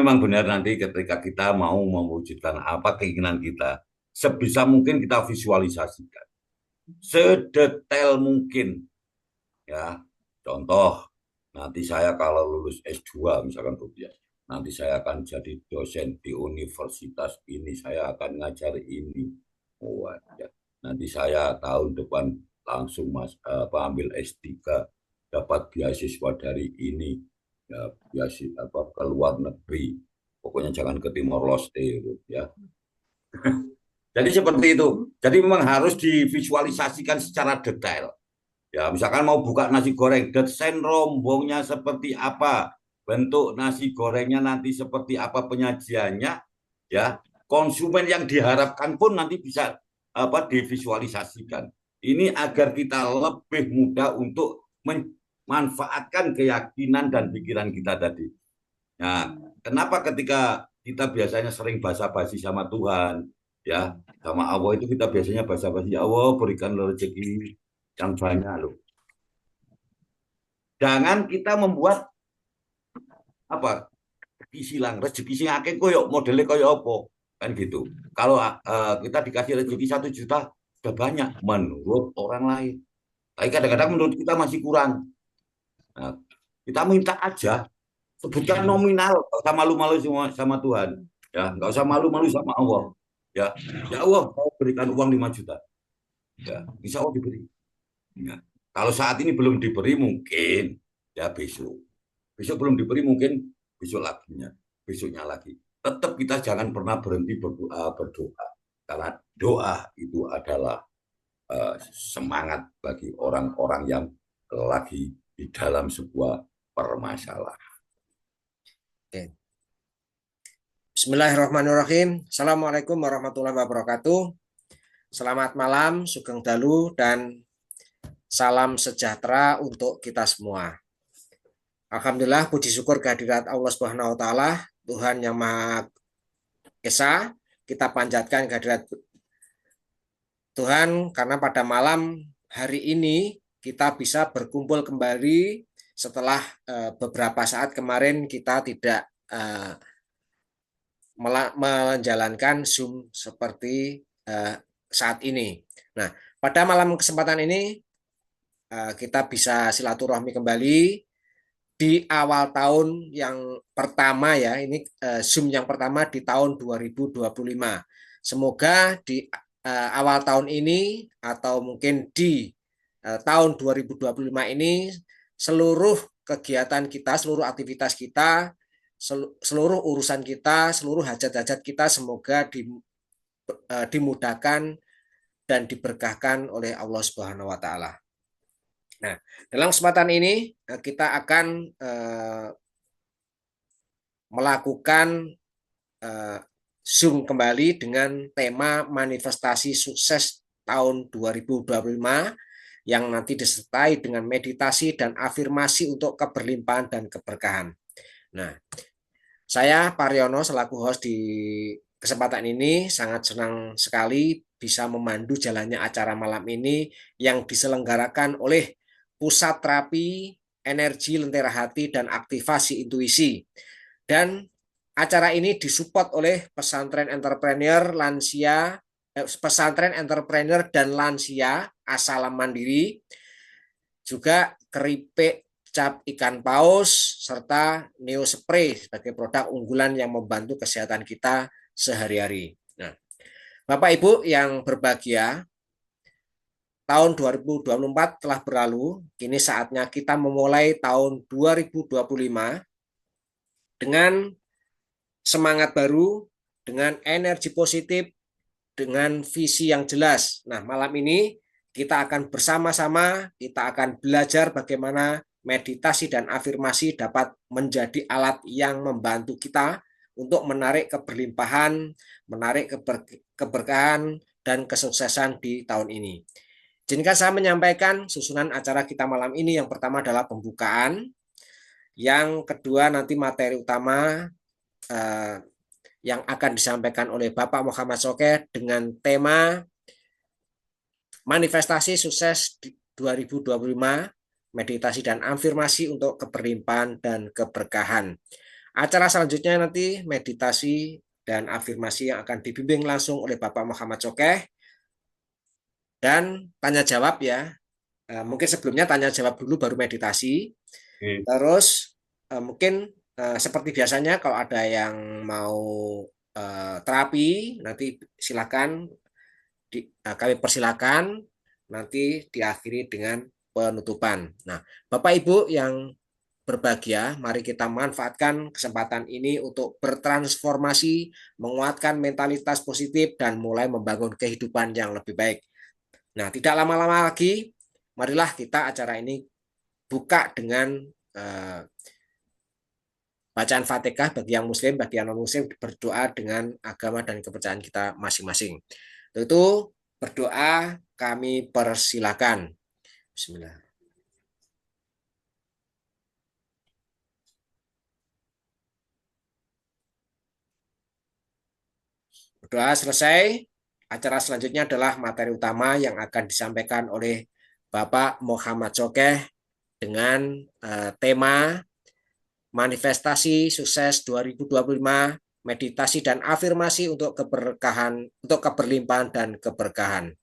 Memang benar nanti ketika kita mau mewujudkan apa keinginan kita, sebisa mungkin kita visualisasikan sedetail mungkin ya. Contoh, nanti saya kalau lulus S2 misalkan tuh ya, nanti saya akan jadi dosen di universitas ini, saya akan ngajar ini. Oh, ya. Nanti saya tahun depan langsung ambil S3, dapat beasiswa dari ini, ya, beasiswa apa ke luar negeri. Pokoknya jangan ke Timor Leste gitu, ya. Jadi seperti itu. Jadi memang harus divisualisasikan secara detail. Ya, misalkan mau buka nasi goreng, desain rombongnya seperti apa, bentuk nasi gorengnya nanti seperti apa penyajiannya, ya. Konsumen yang diharapkan pun nanti bisa apa divisualisasikan. Ini agar kita lebih mudah untuk memanfaatkan keyakinan dan pikiran kita tadi. Nah, kenapa ketika kita biasanya sering basa-basi sama Tuhan, ya, sama Allah itu kita biasanya basa-basi, ya Allah berikan rezeki yang banyak loh. Jangan kita membuat apa silang rezeki sing akeh koyo modelnya koyo apa kan gitu. Kalau kita dikasih rezeki 1 juta sudah banyak menurut orang lain. Tapi kadang-kadang menurut kita masih kurang. Nah, kita minta aja, sebutkan nominal, nggak usah malu-malu sama Tuhan. Ya, nggak usah malu-malu sama Allah. Ya, ya Allah, saya berikan uang 5 juta. Ya, bisa Allah diberi. Ya. Kalau saat ini belum diberi mungkin ya besok. Besok belum diberi mungkin besok laginya, besoknya lagi. Tetap kita jangan pernah berhenti berdoa. Karena doa itu adalah semangat bagi orang-orang yang lagi di dalam sebuah permasalahan. Oke. Bismillahirrahmanirrahim. Assalamualaikum warahmatullahi wabarakatuh. Selamat malam, Sugeng Dalu, dan salam sejahtera untuk kita semua. Alhamdulillah, puji syukur kehadirat Allah Subhanahu wa taala, Tuhan yang Maha Esa. Kita panjatkan kehadirat Tuhan karena pada malam hari ini kita bisa berkumpul kembali setelah beberapa saat kemarin kita tidak menjalankan Zoom seperti saat ini. Nah, pada malam kesempatan ini kita bisa silaturahmi kembali di awal tahun yang pertama ya. Ini Zoom yang pertama di tahun 2025. Semoga di awal tahun ini atau mungkin di tahun 2025 ini seluruh kegiatan kita, seluruh aktivitas kita, seluruh urusan kita, seluruh hajat-hajat kita semoga dimudahkan dan diberkahkan oleh Allah Subhanahu wa taala. Nah, dalam kesempatan ini kita akan melakukan Zoom kembali dengan tema manifestasi sukses tahun 2025 yang nanti disertai dengan meditasi dan afirmasi untuk keberlimpahan dan keberkahan. Nah, saya Pariono selaku host di kesempatan ini sangat senang sekali bisa memandu jalannya acara malam ini yang diselenggarakan oleh Pusat Terapi Energi Lentera Hati dan Aktivasi Intuisi. Dan acara ini disupport oleh pesantren entrepreneur dan lansia Asalam Mandiri, juga keripik cap ikan paus, serta Neo Spray sebagai produk unggulan yang membantu kesehatan kita sehari-hari. Nah, Bapak Ibu yang berbahagia, tahun 2024 telah berlalu, kini saatnya kita memulai tahun 2025 dengan semangat baru, dengan energi positif, dengan visi yang jelas. Nah, malam ini kita akan bersama-sama, kita akan belajar bagaimana meditasi dan afirmasi dapat menjadi alat yang membantu kita untuk menarik keberlimpahan, menarik keberkahan, dan kesuksesan di tahun ini. Izinkan saya menyampaikan susunan acara kita malam ini. Yang pertama adalah pembukaan, yang kedua nanti materi utama yang akan disampaikan oleh Bapak Muhammad Soker dengan tema manifestasi sukses 2025, meditasi dan afirmasi untuk keberlimpahan dan keberkahan. Acara selanjutnya nanti meditasi dan afirmasi yang akan dibimbing langsung oleh Bapak Muhammad Sokeh dan tanya jawab ya. Mungkin sebelumnya tanya jawab dulu baru meditasi. Oke. Terus mungkin seperti biasanya kalau ada yang mau terapi nanti silakan kami persilakan nanti diakhiri dengan penutupan. Nah, Bapak Ibu yang berbahagia, mari kita manfaatkan kesempatan ini untuk bertransformasi, menguatkan mentalitas positif, dan mulai membangun kehidupan yang lebih baik. Nah, tidak lama-lama lagi, marilah kita acara ini buka dengan eh, bacaan Fatihah bagi yang Muslim, bagi yang non-Muslim berdoa dengan agama dan kepercayaan kita masing-masing. Itu berdoa kami persilakan. Bismillah. Berdoa selesai. Acara selanjutnya adalah materi utama yang akan disampaikan oleh Bapak Muhammad Sokeh dengan tema manifestasi sukses 2025, meditasi dan afirmasi untuk keberkahan, untuk keberlimpahan dan keberkahan.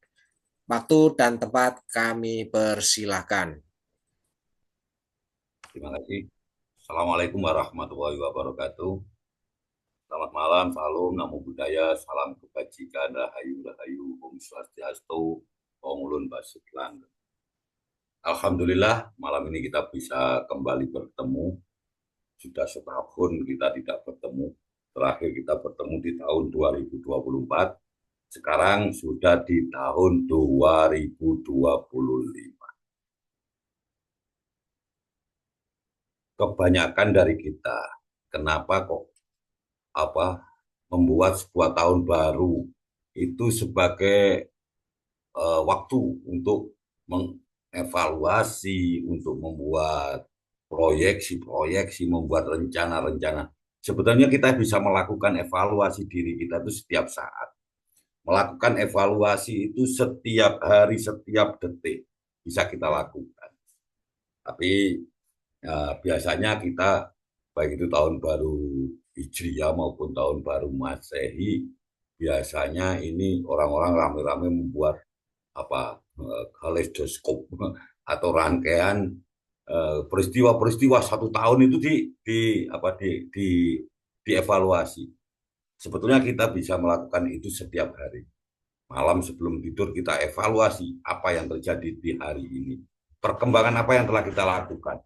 Waktu dan tempat kami persilahkan. Terima kasih. Assalamualaikum warahmatullahi wabarakatuh. Selamat malam, salam, namo buddhaya, salam kebajikan, rahayu, rahayu, om swastiastu, om ulun basuklan. Alhamdulillah, malam ini kita bisa kembali bertemu. Sudah setahun kita tidak bertemu. Terakhir kita bertemu di tahun 2024. Sekarang sudah di tahun 2025. Kebanyakan dari kita, kenapa kok membuat sebuah tahun baru itu sebagai waktu untuk mengevaluasi, untuk membuat proyeksi-proyeksi, membuat rencana-rencana. Sebetulnya kita bisa melakukan evaluasi diri kita itu setiap saat. Melakukan evaluasi itu setiap hari, setiap detik bisa kita lakukan. Tapi biasanya kita, baik itu tahun baru Hijriah maupun tahun baru Masehi, biasanya ini orang-orang rame-rame membuat kaleidoskop atau rangkaian peristiwa-peristiwa satu tahun itu dievaluasi. Sebetulnya kita bisa melakukan itu setiap hari. Malam sebelum tidur kita evaluasi apa yang terjadi di hari ini. Perkembangan apa yang telah kita lakukan.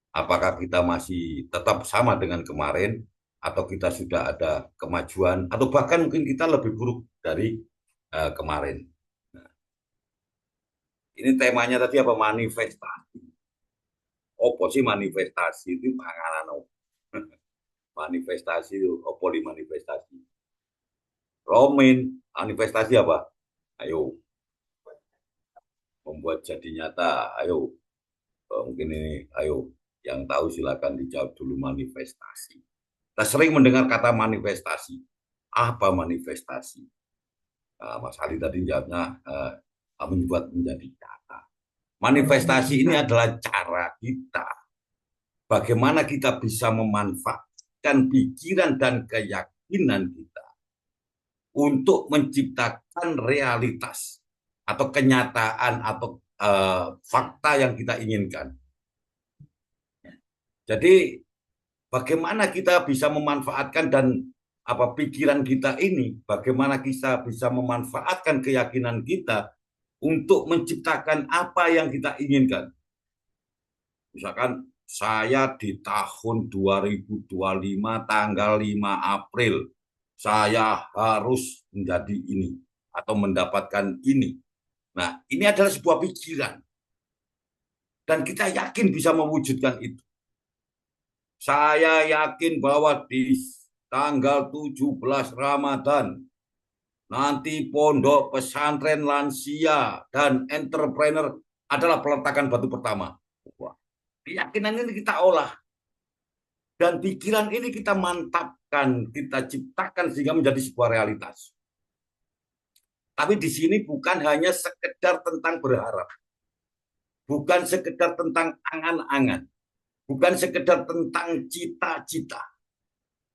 Apakah kita masih tetap sama dengan kemarin, atau kita sudah ada kemajuan, atau bahkan mungkin kita lebih buruk dari kemarin. Nah, ini temanya tadi apa? Manifestasi. Apa sih manifestasi itu? Panganan manifestasi itu apa di manifestasi? Romin, manifestasi apa? Ayo, membuat jadi nyata. Ayo, mungkin ini, ayo, yang tahu silakan dijawab dulu manifestasi. Kita sering mendengar kata manifestasi. Apa manifestasi? Mas Ali tadi jawabnya membuat menjadi nyata. Manifestasi ini adalah cara kita, bagaimana kita bisa memanfaatkan pikiran dan keyakinan kita untuk menciptakan realitas atau kenyataan atau fakta yang kita inginkan. Jadi bagaimana kita bisa memanfaatkan dan pikiran kita ini, bagaimana kita bisa memanfaatkan keyakinan kita untuk menciptakan apa yang kita inginkan. Misalkan saya di tahun 2025 tanggal 5 April saya harus menjadi ini atau mendapatkan ini. Nah, ini adalah sebuah pikiran. Dan kita yakin bisa mewujudkan itu. Saya yakin bahwa di tanggal 17 Ramadan nanti pondok pesantren lansia dan entrepreneur adalah peletakan batu pertama. Keyakinan ini kita olah. Dan pikiran ini kita mantapkan, kita ciptakan sehingga menjadi sebuah realitas. Tapi di sini bukan hanya sekedar tentang berharap. Bukan sekedar tentang angan-angan. Bukan sekedar tentang cita-cita.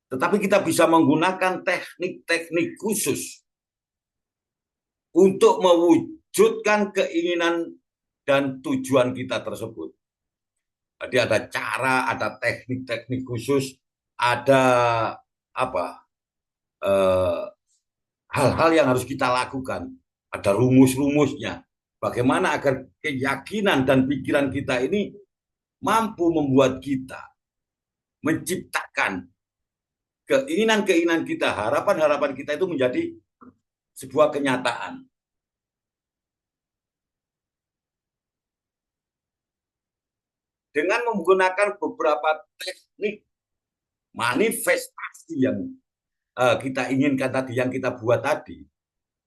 Tetapi kita bisa menggunakan teknik-teknik khusus untuk mewujudkan keinginan dan tujuan kita tersebut. Jadi ada cara, ada teknik-teknik khusus, ada apa hal-hal yang harus kita lakukan, ada rumus-rumusnya. Bagaimana agar keyakinan dan pikiran kita ini mampu membuat kita menciptakan keinginan-keinginan kita, harapan-harapan kita itu menjadi sebuah kenyataan. Dengan menggunakan beberapa teknik manifestasi yang kita inginkan tadi, yang kita buat tadi,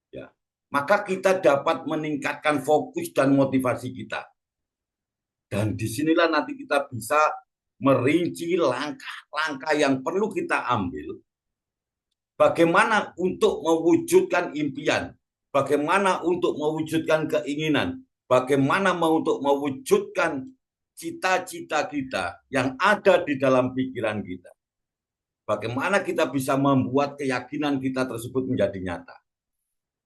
ya, maka kita dapat meningkatkan fokus dan motivasi kita. Dan disinilah nanti kita bisa merinci langkah-langkah yang perlu kita ambil, bagaimana untuk mewujudkan impian, bagaimana untuk mewujudkan keinginan, bagaimana untuk mewujudkan cita-cita kita yang ada di dalam pikiran kita. Bagaimana kita bisa membuat keyakinan kita tersebut menjadi nyata.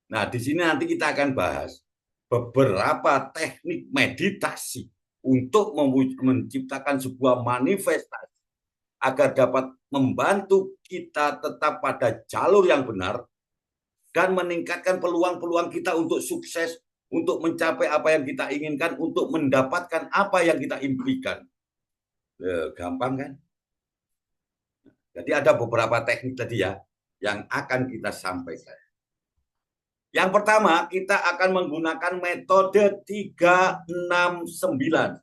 Nah, di sini nanti kita akan bahas beberapa teknik meditasi untuk menciptakan sebuah manifestasi agar dapat membantu kita tetap pada jalur yang benar dan meningkatkan peluang-peluang kita untuk sukses, untuk mencapai apa yang kita inginkan, untuk mendapatkan apa yang kita impikan. Gampang kan? Jadi ada beberapa teknik tadi ya yang akan kita sampaikan. Yang pertama, kita akan menggunakan metode 369.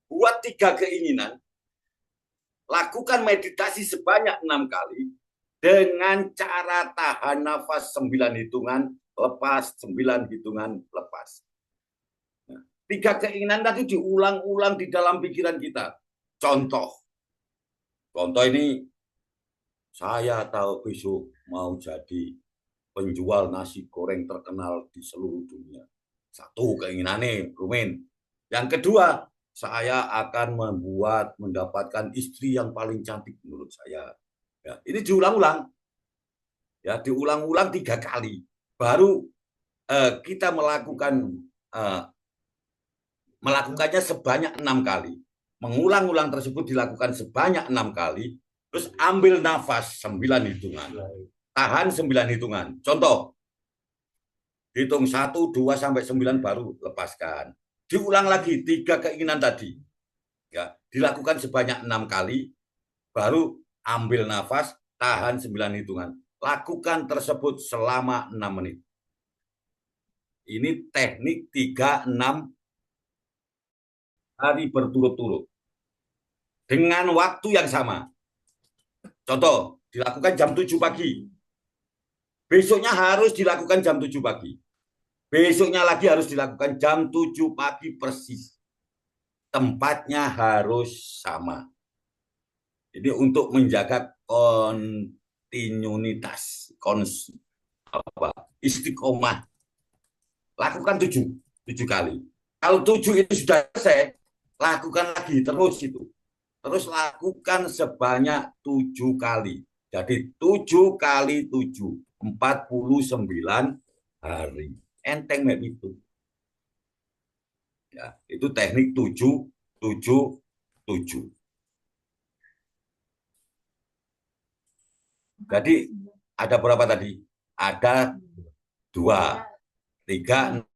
Buat 3 keinginan, lakukan meditasi sebanyak 6 kali dengan cara tahan nafas 9 hitungan, lepas 9 hitungan, lepas. 3 keinginan tadi diulang-ulang di dalam pikiran kita. Contoh ini, saya tahu besok mau jadi penjual nasi goreng terkenal di seluruh dunia. Satu keinginannya, Rumin. Yang kedua, saya akan mendapatkan istri yang paling cantik menurut saya. Ya, ini diulang-ulang. Ya, diulang-ulang 3 kali. Baru kita melakukannya sebanyak 6 kali. Mengulang-ulang tersebut dilakukan sebanyak 6 kali. Terus ambil nafas 9 hitungan. Tahan 9 hitungan. Contoh, hitung 1, 2, sampai 9 baru lepaskan. Diulang lagi 3 keinginan tadi. Ya, dilakukan sebanyak 6 kali, baru ambil nafas, tahan 9 hitungan. Lakukan tersebut selama 6 menit. Ini teknik 3-6 hari berturut-turut. Dengan waktu yang sama. Contoh, dilakukan jam 7 pagi. Besoknya harus dilakukan jam 7 pagi. Besoknya lagi harus dilakukan jam 7 pagi persis. Tempatnya harus sama. Jadi untuk menjaga kontinuitas, istiqomah. Lakukan 7 kali. Kalau 7 itu sudah selesai, lakukan lagi terus itu. Terus lakukan sebanyak 7 kali. Jadi 7 kali 7, 49 hari. Enteng map itu. Ya, itu teknik 7, 7, 7. Jadi ada berapa tadi? Ada 2, 3, 6,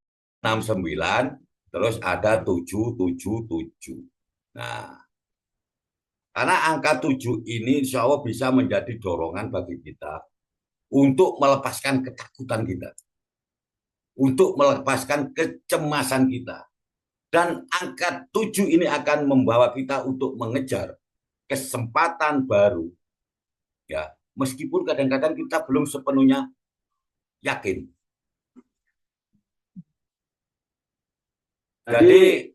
9, terus ada 7, 7, 7. Nah, karena angka 7 ini insya Allah bisa menjadi dorongan bagi kita untuk melepaskan ketakutan kita, untuk melepaskan kecemasan kita. Dan angka 7 ini akan membawa kita untuk mengejar kesempatan baru. Ya, meskipun kadang-kadang kita belum sepenuhnya yakin. Jadi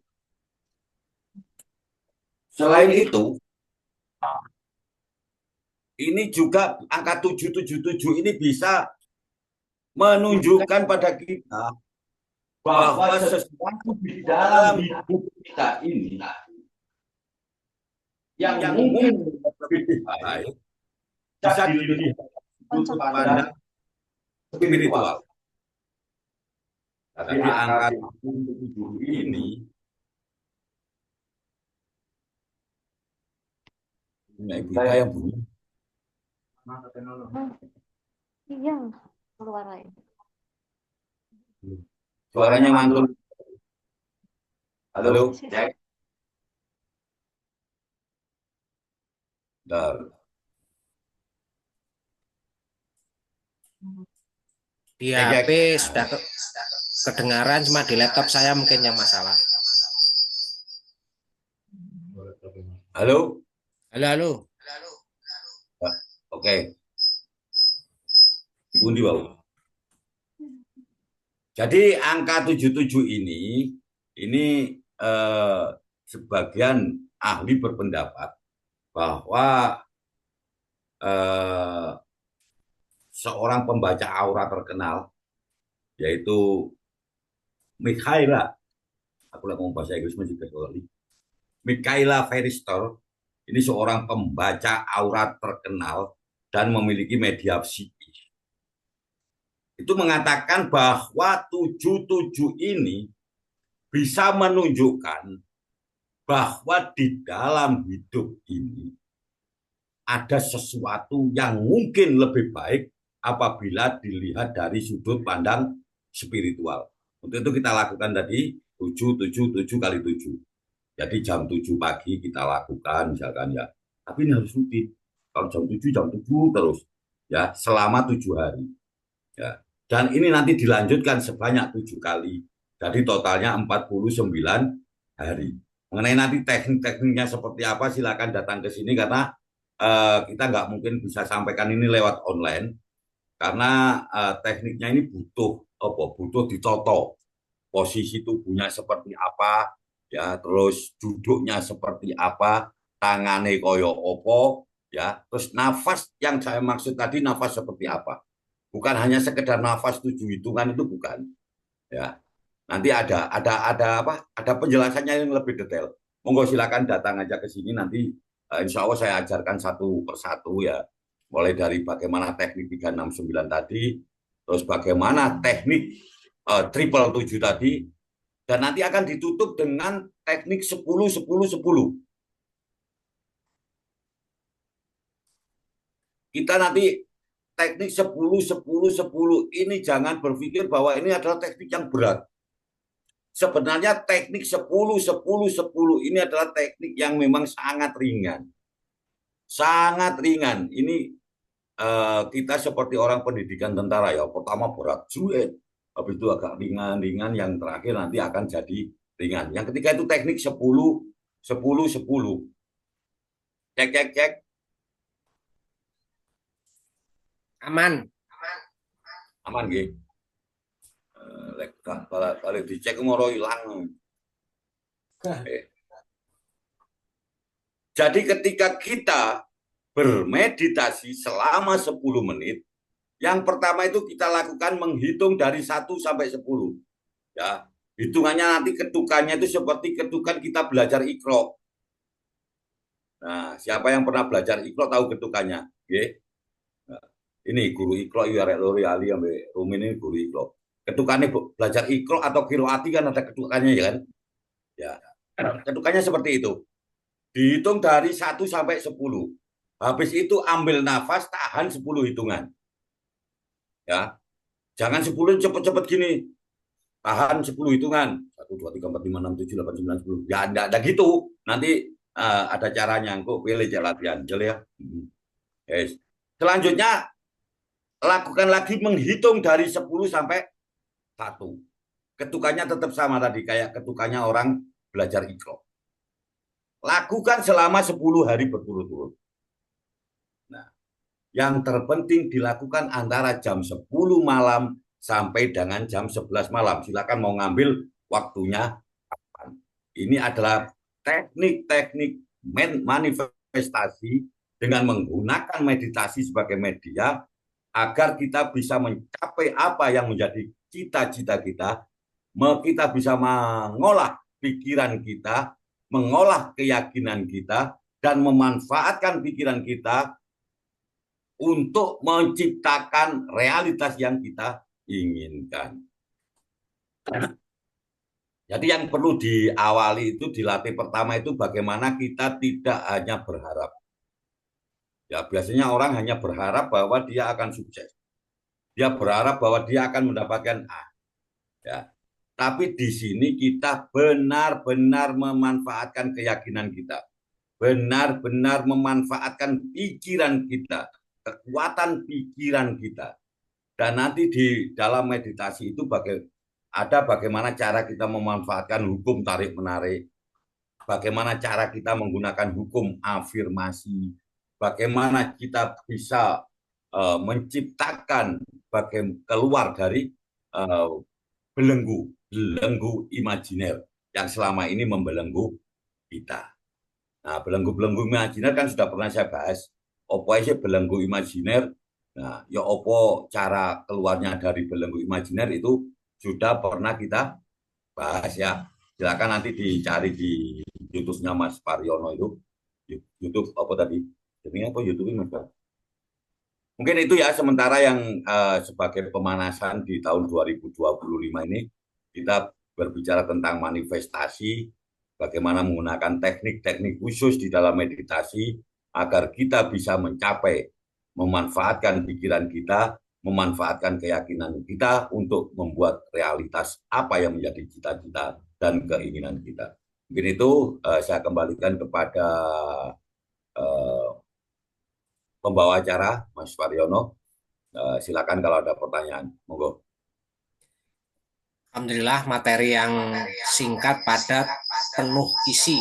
selain itu, ini juga angka 777 ini bisa menunjukkan pada kita bahwa sesuatu di dalam hidup kita ini yang mungkin lebih baik bisa dilihat sudut pandang spiritual. Jadi angka 7 ini punya ibu kita yang bunyi. Iya, keluar aja. Suaranya mantul. Halo, cek. Bentar. Di HP sudah kedengaran, cuma di laptop saya mungkin yang masalah. Halo? Halo. Oke. Bundi bau. Jadi angka 77 ini sebagian ahli berpendapat bahwa seorang pembaca aura terkenal, yaitu Mikhaila, aku mau bahasa Inggris masih kecuali Mikhaila Feristor, ini seorang pembaca aura terkenal dan memiliki media psikis. Itu mengatakan bahwa 77 ini bisa menunjukkan bahwa di dalam hidup ini ada sesuatu yang mungkin lebih baik apabila dilihat dari sudut pandang spiritual. Untuk itu kita lakukan tadi 7 kali 7. Jadi jam 7 pagi kita lakukan misalkan ya. Tapi ini harus rutin. Kalau jam 7 terus ya selama 7 hari. Ya. Dan ini nanti dilanjutkan sebanyak 7 kali. Jadi totalnya 49 hari. Mengenai nanti teknik-tekniknya seperti apa, silakan datang ke sini karena kita nggak mungkin bisa sampaikan ini lewat online karena tekniknya ini butuh ditoto. Posisi tubuhnya seperti apa, ya, terus duduknya seperti apa, tangannya koyo opo, ya, terus nafas yang saya maksud tadi nafas seperti apa. Bukan hanya sekedar nafas 7 hitungan itu bukan. Ya. Nanti ada penjelasannya yang lebih detail. Monggo silakan datang aja ke sini nanti insya Allah saya ajarkan satu persatu ya. Mulai dari bagaimana teknik 369 tadi, terus bagaimana teknik triple 7 tadi, dan nanti akan ditutup dengan teknik 10-10-10. Kita nanti teknik 10-10-10 ini jangan berpikir bahwa ini adalah teknik yang berat. Sebenarnya teknik 10-10-10 ini adalah teknik yang memang sangat ringan. Sangat ringan. Ini kita seperti orang pendidikan tentara ya. Pertama berat, sulit. Habis itu agak ringan-ringan, yang terakhir nanti akan jadi ringan. Yang ketiga itu teknik 10-10-10. Cek, cek, cek. Aman. Aman, gitu. Kalau dicek moro hilang. Jadi ketika kita bermeditasi selama 10 menit, yang pertama itu kita lakukan menghitung dari 1 sampai 10. Ya, hitungannya nanti ketukannya itu seperti ketukan kita belajar Iqra. Nah, siapa yang pernah belajar Iqra tahu ketukannya, nggih. Nah, ini guru Iqra ya Rek Lori Ali sampai Rumin ini guru Iqra. Ketukannya belajar Iqra atau Qiroati kan ada ketukannya ya kan? Ya. Ketukannya seperti itu. Dihitung dari 1 sampai 10. Habis itu ambil nafas, tahan 10 hitungan. Ya. Jangan 10 cepet-cepet gini. Tahan 10 hitungan. 1, 2, 3, 4, 5, 6, 7, 8, 9, 10. Ya, enggak gitu. Nanti ada caranya. Kok pilih latihan. Jel ya. Yes. Selanjutnya, lakukan lagi menghitung dari 10 sampai 1. Ketukannya tetap sama tadi. Kayak ketukannya orang belajar Iqra. Lakukan selama 10 hari berturut-turut. Nah, yang terpenting dilakukan antara jam 10 malam sampai dengan jam 11 malam. Silakan mau ngambil waktunya kapan. Ini adalah teknik-teknik manifestasi dengan menggunakan meditasi sebagai media agar kita bisa mencapai apa yang menjadi cita-cita kita. Kita bisa mengolah pikiran kita, mengolah keyakinan kita, dan memanfaatkan pikiran kita untuk menciptakan realitas yang kita inginkan. Jadi yang perlu diawali itu, dilatih pertama itu bagaimana kita tidak hanya berharap. Ya, biasanya orang hanya berharap bahwa dia akan sukses. Dia berharap bahwa dia akan mendapatkan A. Ya. Tapi di sini kita benar-benar memanfaatkan keyakinan kita. Benar-benar memanfaatkan pikiran kita, kekuatan pikiran kita. Dan nanti di dalam meditasi itu ada bagaimana cara kita memanfaatkan hukum tarik-menarik, bagaimana cara kita menggunakan hukum afirmasi, bagaimana kita bisa menciptakan keluar dari belenggu imajiner yang selama ini membelenggu kita. Nah, belenggu-belenggu imajiner kan sudah pernah saya bahas. Apa sih belenggu imajiner? Nah, ya apa cara keluarnya dari belenggu imajiner itu sudah pernah kita bahas ya. Silakan nanti dicari di YouTube-nya Mas Pariono itu. YouTube apa tadi? Ini apa YouTube ini, Mas? Mungkin itu ya sementara yang sebagai pemanasan di tahun 2025 ini kita berbicara tentang manifestasi, bagaimana menggunakan teknik-teknik khusus di dalam meditasi agar kita bisa mencapai, memanfaatkan pikiran kita, memanfaatkan keyakinan kita untuk membuat realitas apa yang menjadi cita-cita dan keinginan kita. Mungkin itu saya kembalikan kepada pembawa acara, Mas Pariono. Silakan kalau ada pertanyaan. Monggo. Alhamdulillah, materi yang singkat, padat, penuh isi.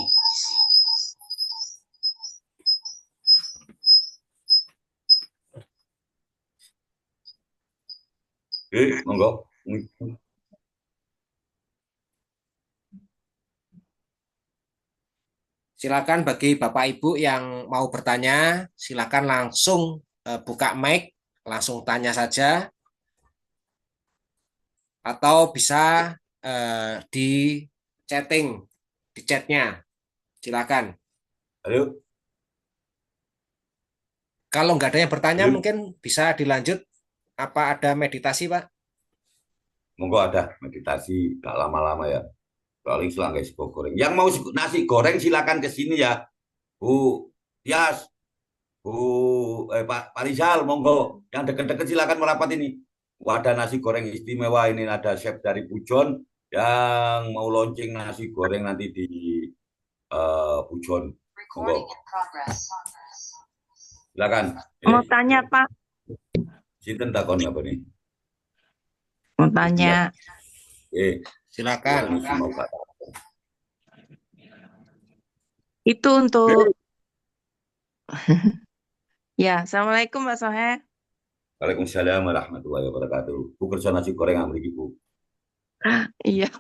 Monggo. Silakan bagi Bapak Ibu yang mau bertanya, silakan langsung buka mic, langsung tanya saja, atau bisa di chatting, di chatnya. Silakan. Ayo. Kalau nggak ada yang bertanya, Ayo. mungkin bisa dilanjut. Apa ada meditasi, Pak? Monggo ada meditasi, gak lama-lama ya. Paling selangkai sego goreng. Yang mau nasi goreng silakan ke sini ya. Bu Tias, Pak Rizal, monggo. Yang deket-deket silakan merapat ini. Wadah nasi goreng istimewa ini, ada chef dari Pujon yang mau launching nasi goreng nanti di Pujon. Monggo. Silakan. Mau tanya Pak, Sinten takon apa nih? mau tanya. Silakan. Itu untuk ya, Assalamualaikum Pak Sohe. Waalaikumsalam warahmatullahi wabarakatuh. Bu kerja nasi goreng yang beli Bu. Iya.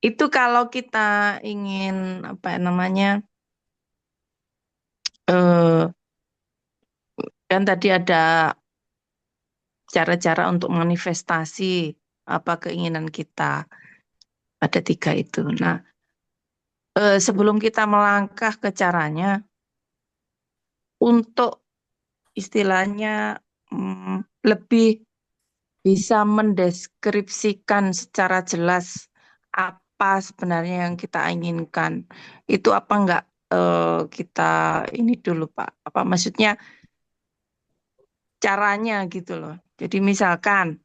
Itu kalau kita ingin apa namanya, kan tadi ada cara-cara untuk manifestasi apa keinginan kita. Ada 3 itu. Nah, sebelum kita melangkah ke caranya, untuk istilahnya lebih bisa mendeskripsikan secara jelas apa sebenarnya yang kita inginkan. Itu apa enggak kita ini dulu Pak? Apa maksudnya caranya gitu loh. Jadi misalkan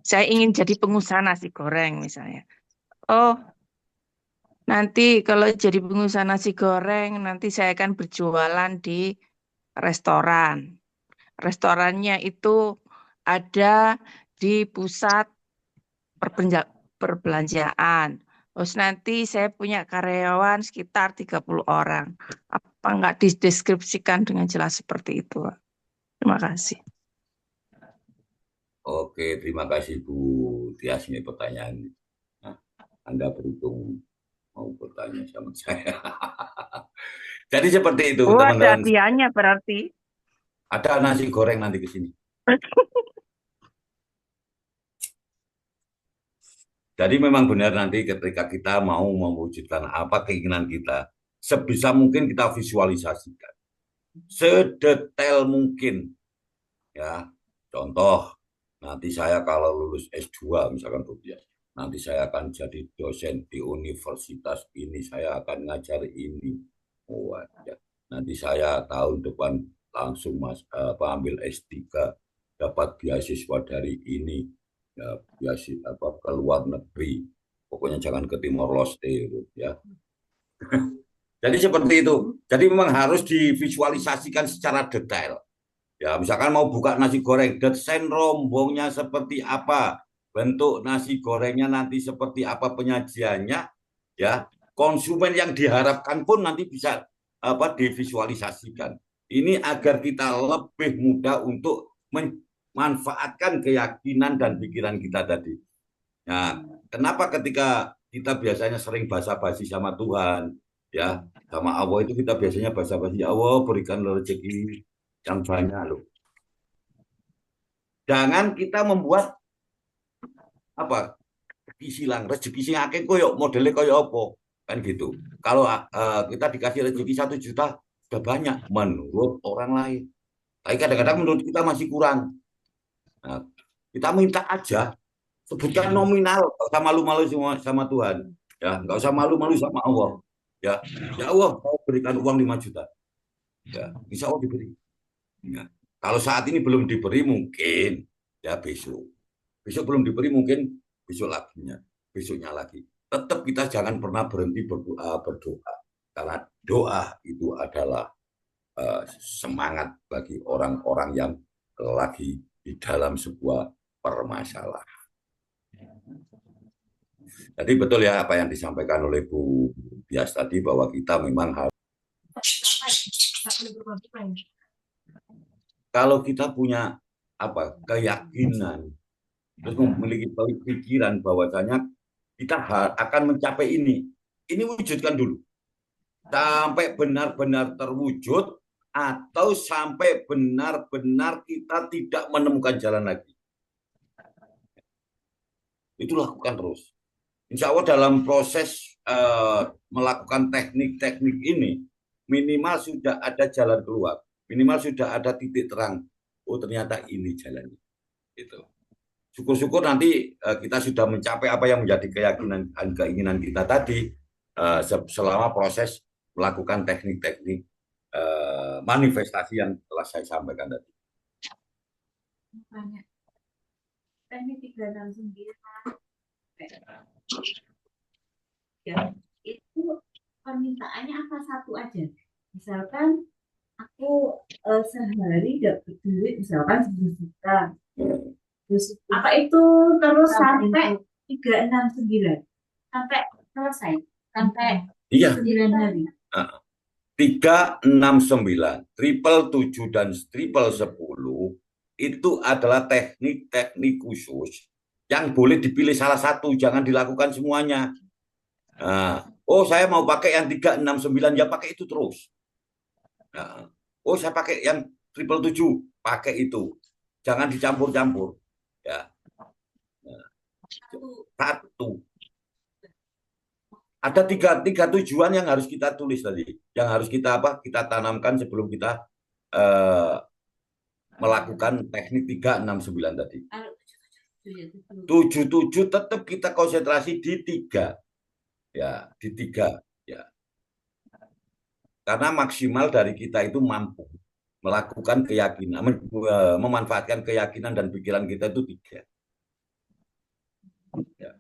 saya ingin jadi pengusaha nasi goreng misalnya. Oh, nanti kalau jadi pengusaha nasi goreng, nanti saya akan berjualan di restoran. Restorannya itu ada di pusat perbelanjaan. Terus nanti saya punya karyawan sekitar 30 orang. Apa enggak dideskripsikan dengan jelas seperti itu, Pak? Terima kasih. Oke, terima kasih Bu Tias ini pertanyaan. Nah, Anda beruntung mau bertanya sama saya. Jadi seperti itu, Oh, ada teman-teman. hadiahnya berarti. Ada nasi goreng nanti ke sini. Jadi memang benar nanti ketika kita mau mewujudkan apa keinginan kita, sebisa mungkin kita visualisasikan. Sedetail mungkin. Ya, contoh, nanti saya kalau lulus S2, misalkan Rupiah, nanti saya akan jadi dosen di universitas ini, saya akan ngajar ini. Oh, ya. Nanti saya tahun depan langsung ambil S3, dapat beasiswa dari ini, ya, beasiswa ke luar negeri. Pokoknya jangan ke Timor Leste, ya. Jadi seperti itu. Jadi memang harus divisualisasikan secara detail. Ya, misalkan mau buka nasi goreng, desain rombongnya seperti apa, bentuk nasi gorengnya nanti seperti apa penyajiannya, ya. Konsumen yang diharapkan pun nanti bisa divisualisasikan. Ini agar kita lebih mudah untuk memanfaatkan keyakinan dan pikiran kita tadi. Nah, kenapa ketika kita biasanya sering basa-basi sama Tuhan, ya, sama Allah itu kita biasanya basa-basi, ya Allah berikan rezeki yang banyak loh. Jangan kita membuat apa silang rezeki sing akeh koyo modelnya koyo apa kan gitu. Kalau kita dikasih rezeki 1 juta sudah banyak menurut orang lain. Tapi kadang-kadang menurut kita masih kurang. Nah, kita minta aja, sebutkan nominal, nggak usah malu-malu sama Tuhan. Ya, nggak usah malu-malu sama Allah. Ya, ya Allah, saya berikan uang 5 juta. Ya, insya Allah diberi. Ya. Kalau saat ini belum diberi mungkin ya besok. Besok belum diberi mungkin besoknya lagi. Tetap kita jangan pernah berhenti berdoa. Karena doa itu adalah semangat bagi orang-orang yang lagi di dalam sebuah permasalahan. Jadi betul ya apa yang disampaikan oleh Bu Bias tadi bahwa kita memang harus kalau kita punya keyakinan terus memiliki pikiran bahwasanya kita akan mencapai ini wujudkan dulu sampai benar-benar terwujud atau sampai benar-benar kita tidak menemukan jalan lagi. Itu lakukan terus. Insya Allah dalam proses melakukan teknik-teknik ini minimal sudah ada jalan keluar, minimal sudah ada titik terang. Oh ternyata ini jalannya. Gitu. Syukur-syukur nanti kita sudah mencapai apa yang menjadi keyakinan dan keinginan kita tadi selama proses melakukan teknik-teknik manifestasi yang telah saya sampaikan tadi. Teknik 369 ya, itu permintaannya apa satu aja. Misalkan aku sehari dapat duit misalkan 1 juta. Apa itu terus sampai 369 sampai selesai sampai 9 hari. 369, 777 dan 1010 itu adalah teknik-teknik khusus yang boleh dipilih salah satu, jangan dilakukan semuanya. Nah, oh saya mau pakai yang 369, ya pakai itu terus. Nah, oh saya pakai yang 777, pakai itu. Jangan dicampur-campur. Ya. Nah, satu. Ada tiga tujuan yang harus kita tulis tadi, yang harus kita kita tanamkan sebelum kita melakukan teknik 369 tadi. 77 tetap kita konsentrasi di 3. Ya, di 3 ya. Karena maksimal dari kita itu mampu melakukan keyakinan, memanfaatkan keyakinan dan pikiran kita itu 3. Ya.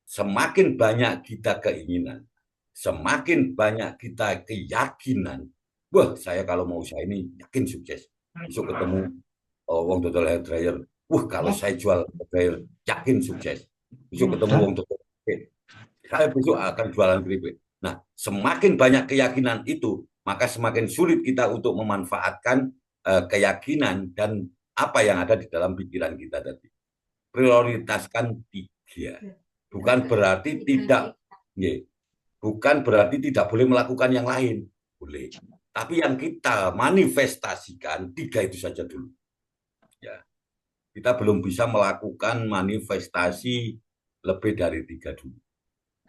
Semakin banyak kita keinginan, semakin banyak kita keyakinan, wah saya kalau mau usaha ini yakin sukses. Besok ketemu wong dodol hair dryer, wah kalau saya jual hair dryer yakin sukses. Besok ketemu wong dodol keripik, saya besok akan jualan keripik. Nah, semakin banyak keyakinan itu, maka semakin sulit kita untuk memanfaatkan keyakinan dan apa yang ada di dalam pikiran kita tadi. Prioritaskan 3. Bukan berarti tidak boleh melakukan yang lain, boleh. Tapi yang kita manifestasikan 3 itu saja dulu. Ya, kita belum bisa melakukan manifestasi lebih dari 3 dulu.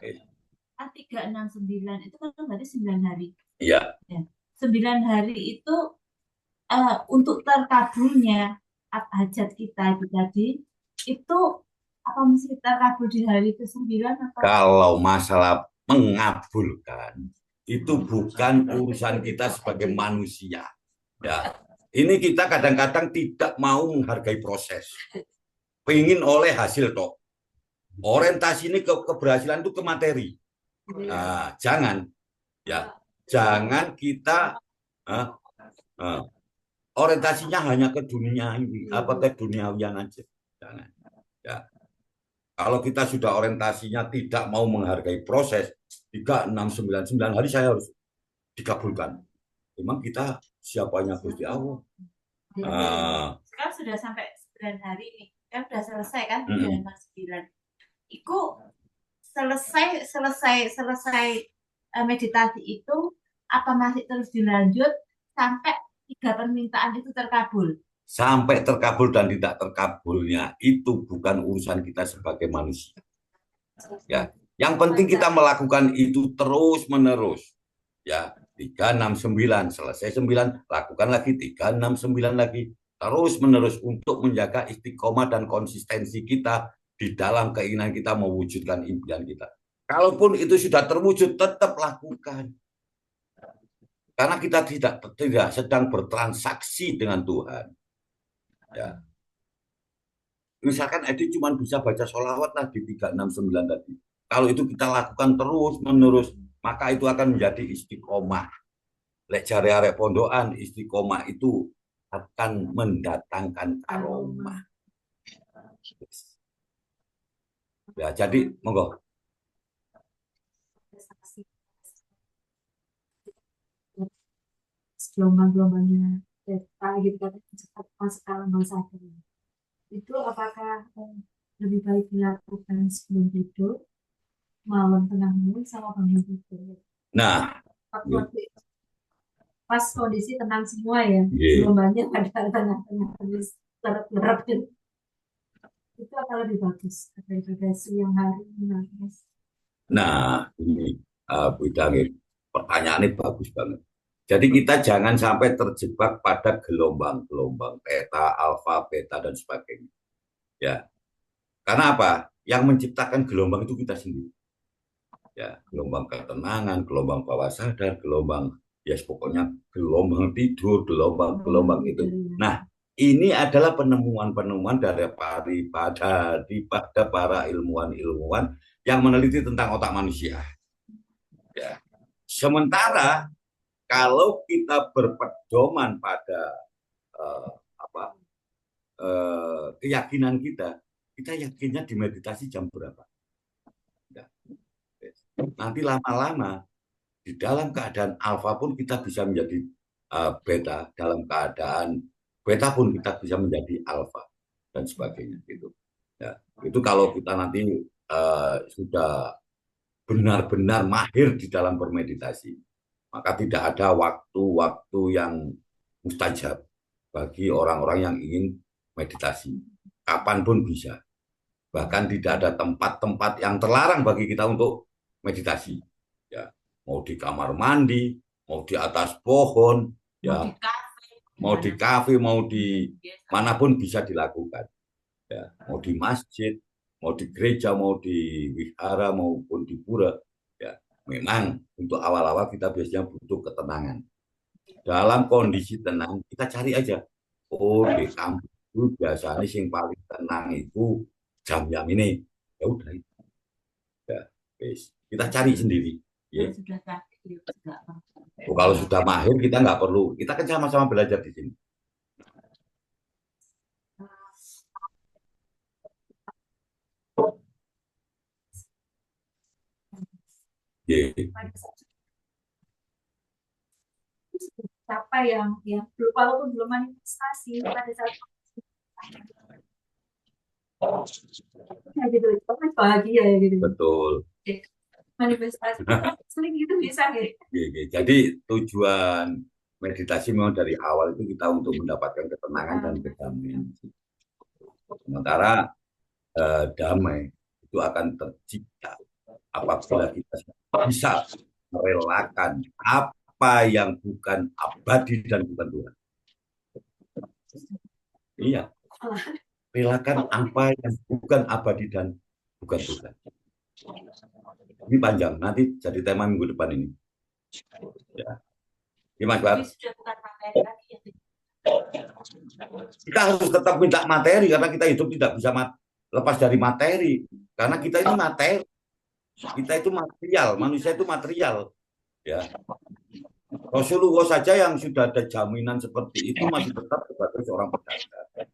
369 itu kan berarti 9 hari. Iya. Ya. 9 hari itu untuk terkabulnya hajat kita itu tadi, itu apa mesti terkabul di hari ke-9 atau? Kalau masalah mengabulkan, itu bukan urusan kita sebagai manusia. Ya, ini kita kadang-kadang tidak mau menghargai proses. Pengen oleh hasil toh. Orientasi ini keberhasilan itu ke materi. Nah, jangan, ya, jangan kita orientasinya hanya ke dunia ini, apa ke duniawian aja. Jangan. Ya. Kalau kita sudah orientasinya tidak mau menghargai proses, 3, 6, 9, 9 hari saya harus dikabulkan. Memang kita siapanya Gusti Allah. Sekarang sudah sampai 9 hari nih, kan sudah selesai kan 9. Itu selesai meditasi itu apa masih terus dilanjut sampai 3 permintaan itu terkabul? Sampai terkabul dan tidak terkabulnya itu bukan urusan kita sebagai manusia. Ya, yang penting kita melakukan itu terus menerus. Ya, 369 selesai 9, lakukan lagi 369 lagi, terus menerus untuk menjaga istiqomah dan konsistensi kita di dalam keinginan kita mewujudkan impian kita. Kalaupun itu sudah terwujud, tetap lakukan. Karena kita tidak sedang bertransaksi dengan Tuhan. Ya. Misalkan Edi cuma bisa baca sholawat lah di 369 tadi. Kalau itu kita lakukan terus menerus, maka itu akan menjadi istiqomah. Lek jare arek pondokan, istiqomah itu akan mendatangkan aroma. Ya, jadi monggo. Gelombang-gelombangnya beta gitu kan cepat skala 01. Itu apakah lebih baik dilakukan sebelum tidur, malam tengah malam, sama bangun tidur? Nah, pas kondisi tenang semua ya, gelombangnya pada tengah-tengah terap gitu. Itu akan lebih bagus daripada siang hari menangis. Nah, ini Bu Idangir, pertanyaannya bagus banget. Jadi kita jangan sampai terjebak pada gelombang-gelombang theta, alfa, beta, dan sebagainya. Ya, karena apa? Yang menciptakan gelombang itu kita sendiri. Ya, gelombang ketenangan, gelombang bawah sadar, gelombang, ya pokoknya gelombang tidur, gelombang itu. Nah, ini adalah penemuan-penemuan daripada para ilmuwan-ilmuwan yang meneliti tentang otak manusia. Ya. Sementara kalau kita berpedoman pada keyakinan kita yakinnya di meditasi jam berapa? Ya. Nanti lama-lama di dalam keadaan alfa pun kita bisa menjadi beta, dalam keadaan beta pun kita bisa menjadi alfa dan sebagainya gitu. Ya, itu kalau kita nanti sudah benar-benar mahir di dalam bermeditasi. Maka tidak ada waktu-waktu yang mustajab bagi orang-orang yang ingin meditasi. Kapanpun bisa. Bahkan tidak ada tempat-tempat yang terlarang bagi kita untuk meditasi. Ya, mau di kamar mandi, mau di atas pohon, ya, mau di kafe, mau di manapun bisa dilakukan. Ya, mau di masjid, mau di gereja, mau di wihara, maupun di pura. Memang untuk awal-awal kita biasanya butuh ketenangan. Dalam kondisi tenang, kita cari aja. Oh, di kampus itu biasanya yang paling tenang itu jam-jam ini. Ya udah itu. Ya, kita cari sendiri. Ya. Kalau sudah mahir, kita nggak perlu. Kita kan sama-sama belajar di sini. Yeah. Siapa yang walaupun belum manifestasi pada saat ya gitu, itu kan bahagia ya gitu. Betul. Manifestasi sering gitu bisa ya. Jadi tujuan meditasi memang dari awal itu kita untuk mendapatkan ketenangan dan kedamaian. Sementara damai itu akan tercipta apabila kita bisa merelakan apa yang bukan abadi dan bukan Tuhan. Iya, relakan apa yang bukan abadi dan bukan Tuhan. Ini panjang, nanti jadi tema minggu depan ini. Ya. Ini Mas Bar. Sudah bukan materi lagi ya. Kita harus tetap minta materi karena kita hidup tidak bisa lepas dari materi. Karena kita ini materi. Kita itu material, manusia itu material. Ya. Rasulullah saja yang sudah ada jaminan seperti itu masih tetap sebagai seorang pedagang.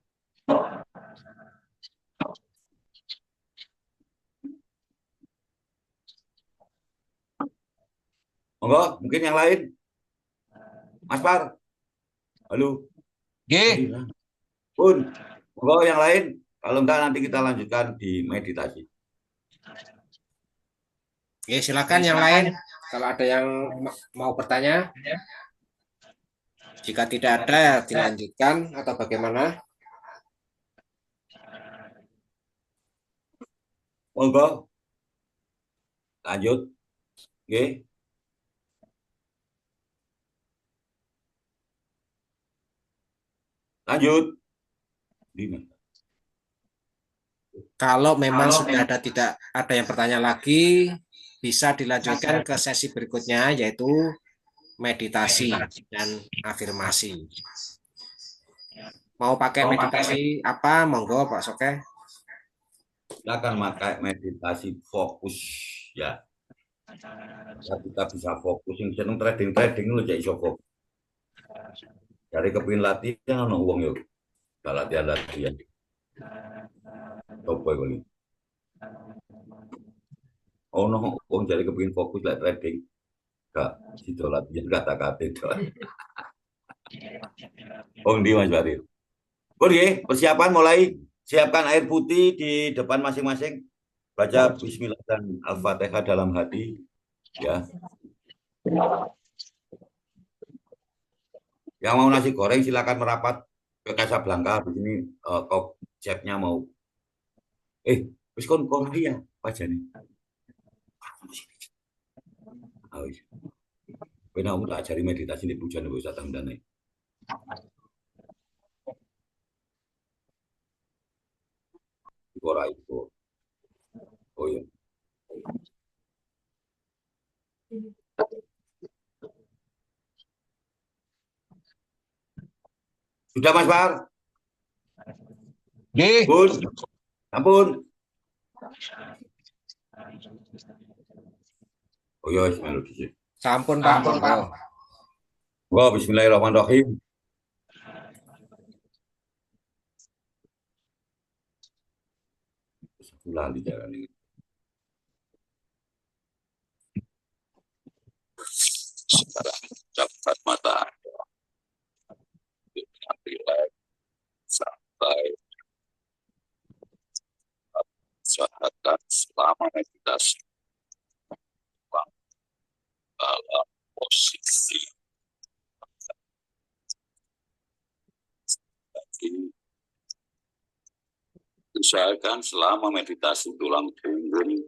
Monggo, mungkin yang lain. Mas Par. Halo. Oke. Pun, monggo yang lain. Kalau enggak nanti kita lanjutkan di meditasi. Oke, silakan yang lain. Kalau ada yang mau bertanya. Jika tidak ada, dilanjutkan atau bagaimana? Monggo. Lanjut. Oke. Lanjut. Kalau memang sudah tidak ada yang bertanya lagi, bisa dilanjutkan ke sesi berikutnya, yaitu meditasi dan afirmasi. Mau pakai meditasi apa? Monggo Pak Soke. Kita akan pakai meditasi fokus ya. Kita bisa fokus yang seneng trading lu jadi fokus. Dari kepingin latihan ono uang yuk. Kalau latihan. Coba ini. Oh no, uang jadi kepingin fokus lah trading. Gak, situ latihan kata-kata itu. Oh di Mas Barir. Oke, persiapan mulai. Siapkan air putih di depan masing-masing. Baca Bismillah dan Al-Fatihah dalam hati. Ya. Yang mau nasi goreng silakan merapat ke Casablanca. Di sini kok chefnya mau. Wis kon dia apa jadi? Kowe nak tak ajari meditasi di pujian wis tak tandane. Ora itu. Oh iya. Sudah Mas Bar? Oke. Bun. Ampun. Oh iya, bismillah. Sampun Pak. Wah, bismillahirrahmanirrahim. Lali jalan ini. Cepat mata. Sampai sahadat selama meditasi dalam posisi usahakan selama meditasi tulang punggung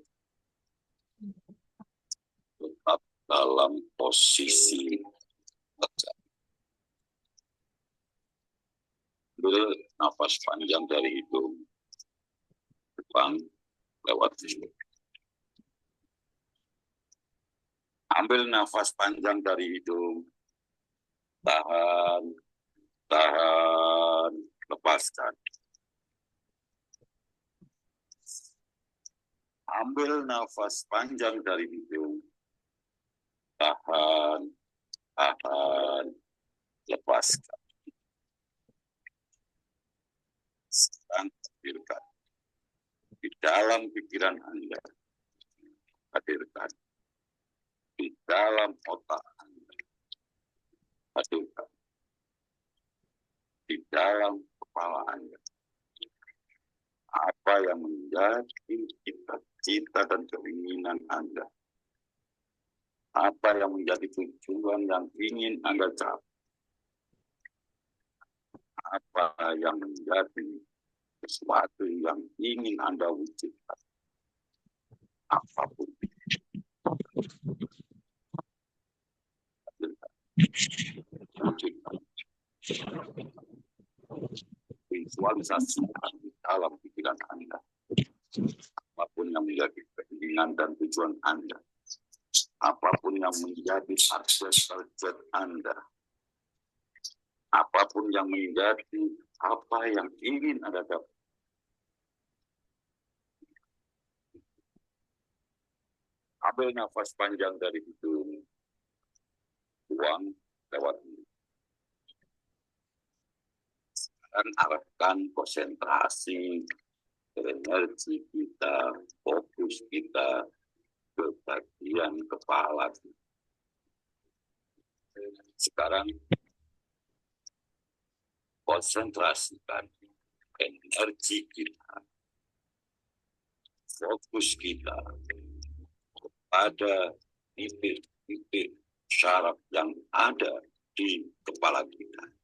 tetap dalam posisi tegak. Ambil nafas panjang dari hidung depan lewat hidung. Ambil nafas panjang dari hidung, tahan, lepaskan. Ambil nafas panjang dari hidung, tahan, lepaskan. Sekarang hadirkan di dalam pikiran Anda, hadirkan di dalam otak Anda, hadirkan di dalam kepala Anda. Apa yang menjadi cita-cita dan keinginan Anda? Apa yang menjadi tujuan yang ingin Anda capai? Apa yang menjadi sesuatu yang ingin Anda wujudkan? apapun. Visualisasikan di dalam pikiran Anda apapun yang menjadi keinginan dan tujuan Anda, apapun yang menjadi target Anda, apapun yang menjadi apa yang ingin Anda dapat. Ambil nafas panjang dari hidung, buang lewat mulut. Dan arahkan konsentrasi, energi kita, fokus kita ke bagian kepala. Sekarang konsentrasikan energi kita, fokus kita pada titik-titik syaraf yang ada di kepala kita.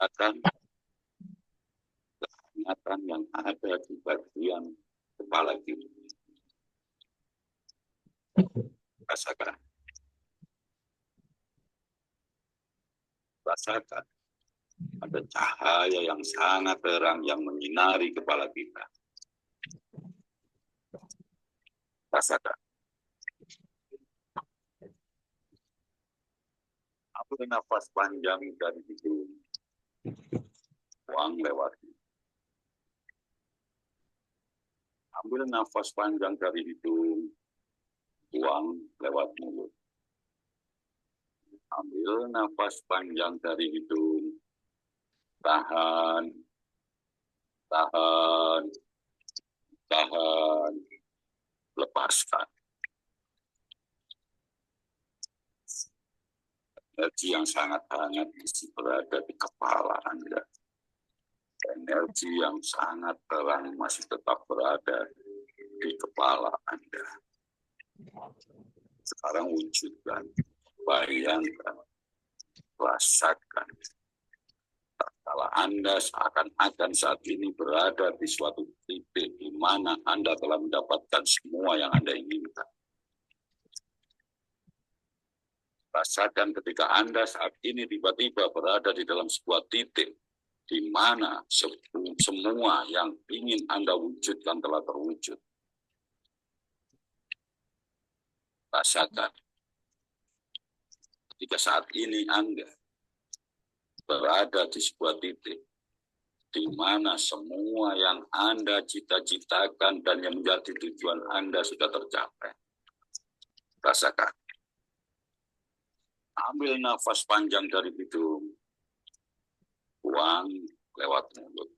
Rasakan kehangatan yang ada di bagian kepala kita. Rasakan. Rasakan. Ada cahaya yang sangat terang yang menyinari kepala kita. Rasakan. Ambil nafas panjang dari hidung. Buang lewat. Ambil nafas panjang dari hidung. Buang lewat mulut. Ambil nafas panjang dari hidung. Tahan. Tahan. Tahan. Lepaskan. Energi yang sangat hangat masih berada di kepala Anda. Energi yang sangat terang masih tetap berada di kepala Anda. Sekarang wujudkan, bayangkan, rasakan. Kalau Anda seakan-akan saat ini berada di suatu titik di mana Anda telah mendapatkan semua yang Anda inginkan. Rasakan ketika Anda saat ini tiba-tiba berada di dalam sebuah titik di mana semua yang ingin Anda wujudkan telah terwujud. Rasakan ketika saat ini Anda berada di sebuah titik di mana semua yang Anda cita-citakan dan yang menjadi tujuan Anda sudah tercapai. Rasakan. Ambil nafas panjang dari hidung. Buang lewat mulut.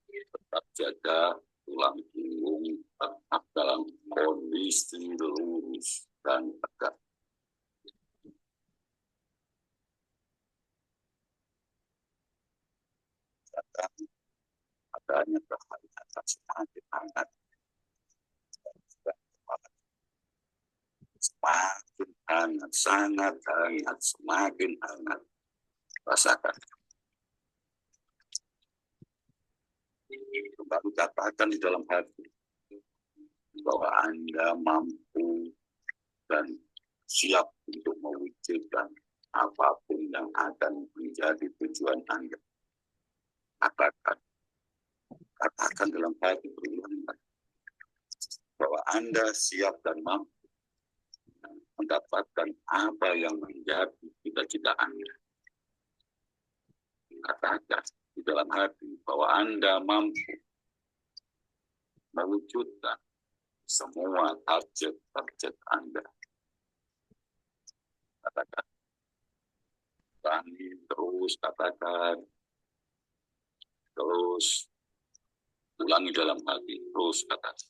Tetap jaga tulang punggung tetap dalam kondisi lurus dan tegak. Adanya kehangatan semakin hangat. Semakin hangat, sangat hangat, semakin hangat. Rasakan. Baru katakan di dalam hati bahwa Anda mampu dan siap untuk mewujudkan apapun yang akan menjadi tujuan Anda. Katakan dalam hati berulang bahwa Anda siap dan mampu mendapatkan apa yang menjadi cita-cita Anda. Katakan di dalam hati bahwa Anda mampu mewujudkan semua target Anda. Katakan. Berani terus katakan. Terus ulangi dalam hati. Terus katakan.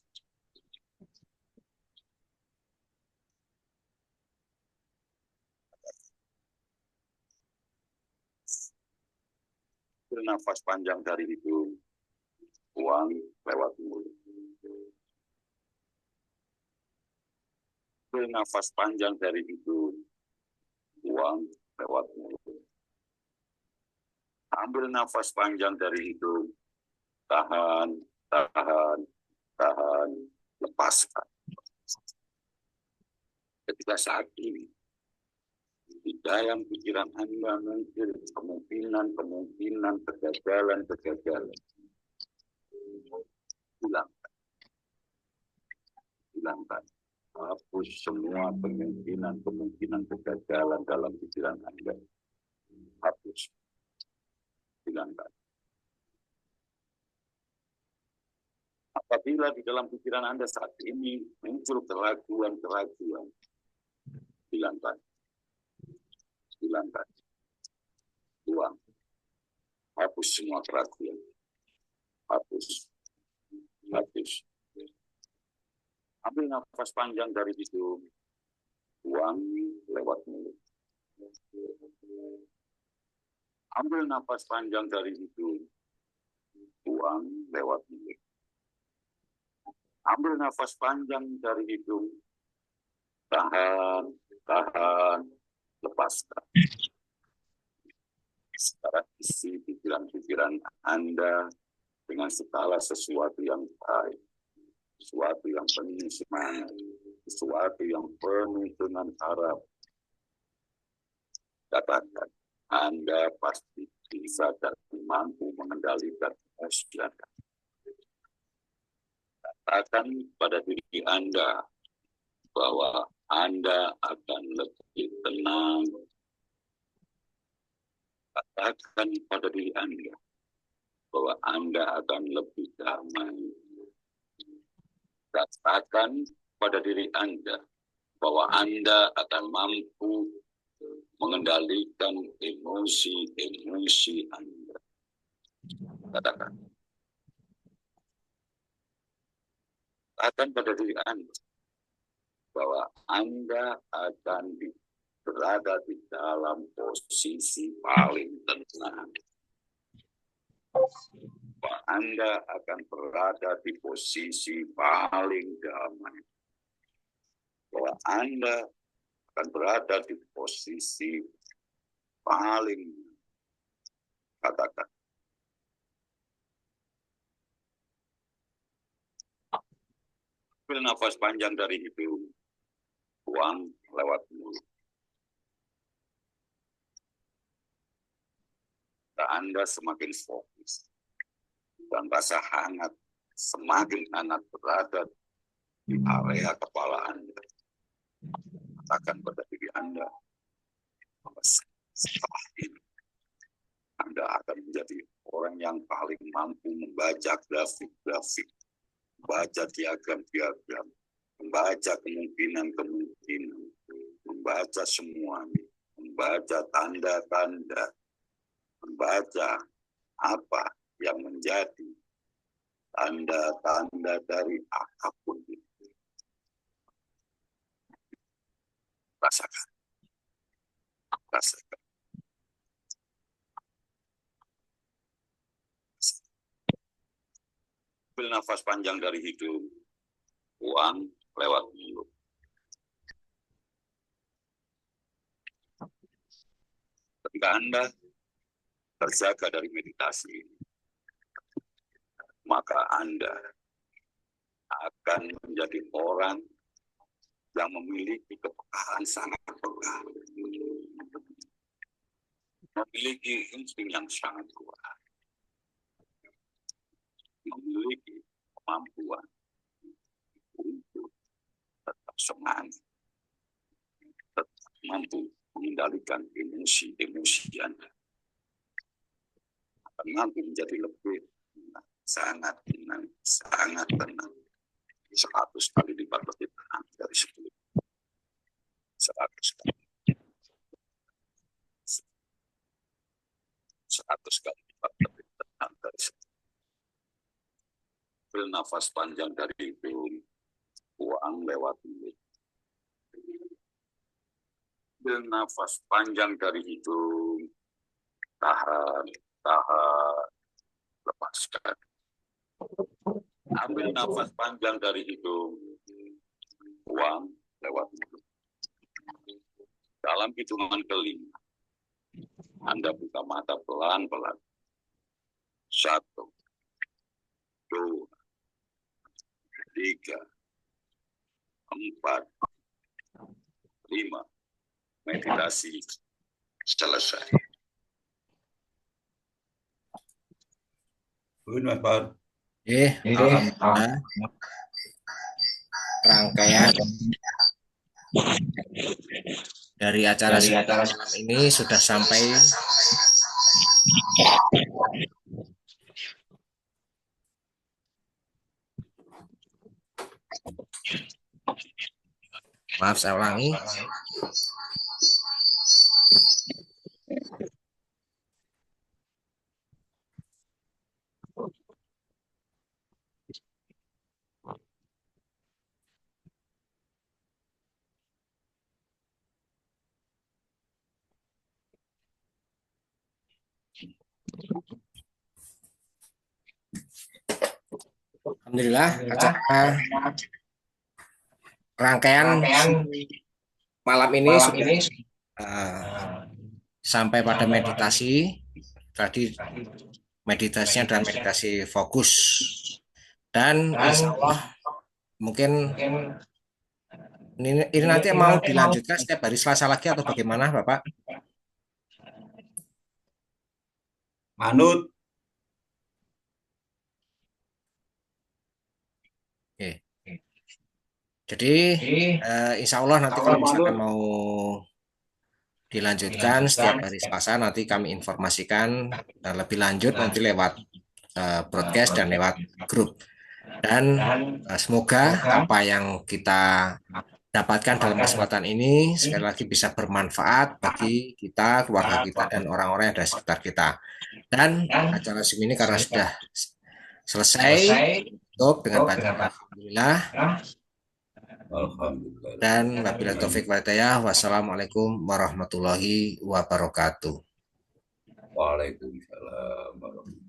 Bernafas panjang dari hidung. Buang lewat mulut. Bernafas panjang dari hidung. Buang lewat mulut. Ambil nafas panjang dari hidung. Tahan, tahan, tahan, lepaskan. Ketika saat ini, di dalam pikiran Anda mungkin kemungkinan kegagalan. Hilangkan. Hapus semua kemungkinan kegagalan dalam pikiran Anda. Hapus. Hilangkan. Apabila di dalam pikiran Anda saat ini muncul keraguan, hilangkan. Buang. Hapus semua keraguan. Hapus. Ambil nafas panjang dari hidung. Buang lewat mulut. Ambil nafas panjang dari hidung. Buang lewat mulut. Ambil nafas panjang dari hidung. Tahan, lepaskan. Sekarang isi pikiran Anda dengan segala sesuatu yang baik, sesuatu yang penuh semangat, sesuatu yang penuh dengan harap. Katakan, Anda pasti bisa dan mampu mengendalikan emosi Anda. Katakan pada diri Anda bahwa Anda akan lebih tenang. Katakan pada diri Anda bahwa Anda akan lebih damai. Katakan pada diri Anda bahwa Anda akan mampu mengendalikan emosi Anda. Katakan pada diri Anda bahwa Anda akan berada di dalam posisi paling tenang. Bahwa Anda akan berada di posisi paling damai. Bahwa Anda akan berada di posisi paling, katakan. Ambil nafas panjang dari hidung. Buang lewat mulut. Anda semakin fokus dan rasa hangat semakin hangat berada di area kepala Anda. Katakan pada diri Anda bahwa setelah ini Anda akan menjadi orang yang paling mampu membaca grafik-grafik, membaca diagram-diagram, membaca kemungkinan, membaca semuanya, membaca tanda-tanda, membaca apa yang menjadi tanda-tanda dari apapun itu. Rasakan. Ambil nafas panjang dari hidung, buang lewat mulut. Ketika Anda terjaga dari meditasi ini, maka Anda akan menjadi orang yang memiliki kepekaan sangat peka, memiliki insting yang sangat kuat, memiliki kemampuan untuk tetap semangat, tetap mampu mengendalikan emosi Anda, akan mampu menjadi lebih sangat tenang, 100 kali lipat lebih tenang dari sebelumnya. 100 kali. 100 kali lipat lebih tenang dari sebelumnya. Ambil nafas panjang dari hidung, buang lewat mulut. Ambil nafas panjang dari hidung, tahan, lepaskan. Ambil nafas panjang dari hidung, buang lewat mulut. Dalam hitungan kelima, Anda buka mata pelan-pelan. 1, 2, 3, 4, 5. Meditasi selesai. Mas Pak. Alhamdulillah rangkaian dari acara malam ini sudah sampai. Maaf, saya ulangi. Alhamdulillah acara rangkaian malam ini sudah sampai pada meditasi. Tadi meditasinya dan meditasi fokus, dan insya Allah mungkin ini nanti mau dilanjutkan setiap hari Selasa lagi atau bagaimana, Bapak? Manut. Oke. Jadi insya Allah nanti kalau misalkan mau dilanjutkan setiap hari Selasa, nanti kami informasikan lebih lanjut nanti lewat broadcast dan lewat grup. Dan semoga apa yang kita dapatkan dalam kesempatan ini sekali lagi bisa bermanfaat bagi kita, keluarga kita, dan orang-orang yang ada di sekitar kita. Dan acara Zoom ini karena sudah selesai, tutup dengan bacaan Alhamdulillah. Alhamdulillah. Dan wabillahi taufik wal hidayah. Wassalamualaikum warahmatullahi wabarakatuh. Waalaikumsalam warahmatullahi wabarakatuh.